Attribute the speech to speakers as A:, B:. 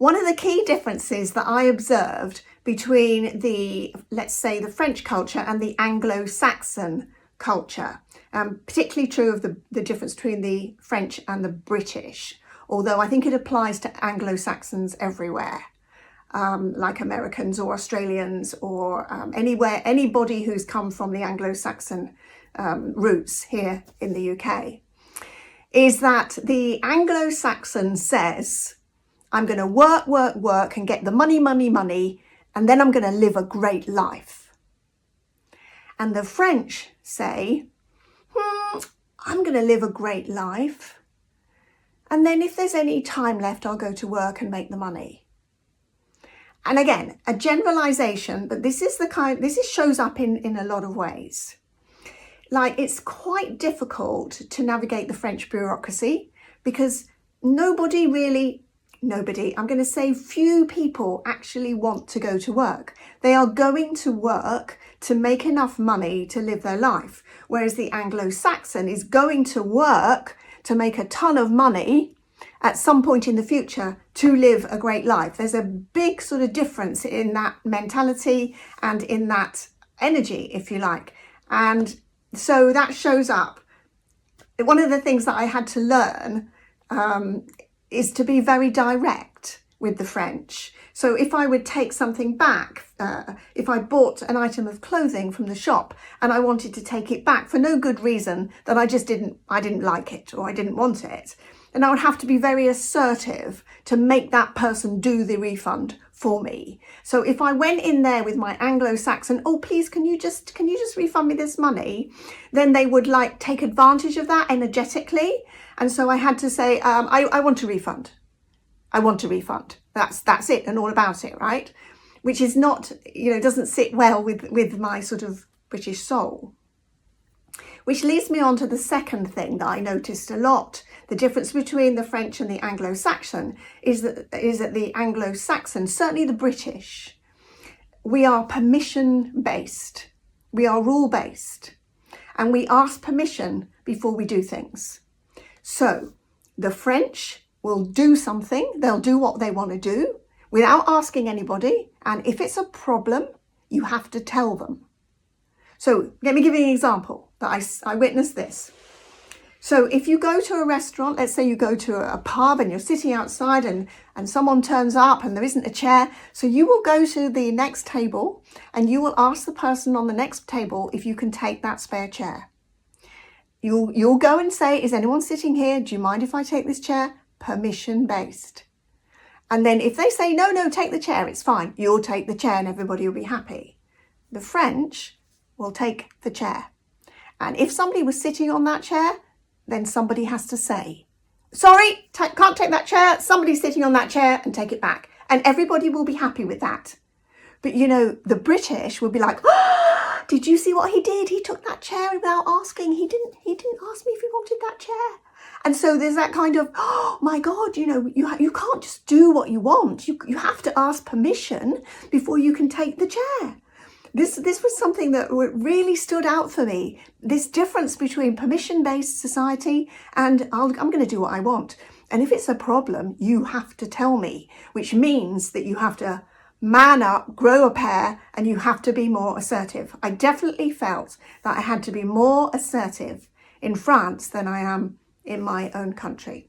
A: One of the key differences that I observed between let's say, the French culture and the Anglo Saxon culture, particularly true of the difference between the French and the British, although I think it applies to Anglo Saxons everywhere, like Americans or Australians or anybody who's come from the Anglo Saxon roots here in the UK, is that the Anglo Saxon says, I'm going to work and get the money, and then I'm going to live a great life. And the French say, I'm going to live a great life, and then if there's any time left, I'll go to work and make the money. And again, a generalization, but this shows up in a lot of ways. Like, it's quite difficult to navigate the French bureaucracy because I'm going to say few people actually want to go to work. They are going to work to make enough money to live their life. Whereas the Anglo-Saxon is going to work to make a ton of money at some point in the future to live a great life. There's a big sort of difference in that mentality and in that energy, if you like. And so that shows up. One of the things that I had to learn is to be very direct with the French. So if I would take something back, if I bought an item of clothing from the shop and I wanted to take it back for no good reason, that I didn't like it or I didn't want it, and I would have to be very assertive to make that person do the refund for me. So if I went in there with my Anglo-Saxon, oh please, can you just refund me this money? Then they would like take advantage of that energetically. And so I had to say, I want a refund. I want a refund. That's it and all about it, right? Which is not, doesn't sit well with my sort of British soul. Which leads me on to the second thing that I noticed a lot. The difference between the French and the Anglo-Saxon is that the Anglo-Saxon, certainly the British, we are permission-based. We are rule-based. And we ask permission before we do things. So the French will do something. They'll do what they want to do without asking anybody. And if it's a problem, you have to tell them. So let me give you an example that I witnessed this. So if you go to a restaurant, let's say you go to a pub and you're sitting outside and someone turns up and there isn't a chair. So you will go to the next table and you will ask the person on the next table if you can take that spare chair. You'll go and say, is anyone sitting here? Do you mind if I take this chair? Permission based. And then if they say, no, take the chair, it's fine. You'll take the chair and everybody will be happy. The French will take the chair. And if somebody was sitting on that chair, then somebody has to say, sorry, can't take that chair. Somebody's sitting on that chair, and take it back. And everybody will be happy with that. But the British will be like, oh, did you see what he did? He took that chair without asking. He didn't ask me if he wanted that chair. And so there's that kind of, oh my God, you can't just do what you want. You have to ask permission before you can take the chair. This was something that really stood out for me. This difference between permission-based society and I'm going to do what I want. And if it's a problem, you have to tell me, which means that you have to man up, grow a pair, and you have to be more assertive. I definitely felt that I had to be more assertive in France than I am in my own country.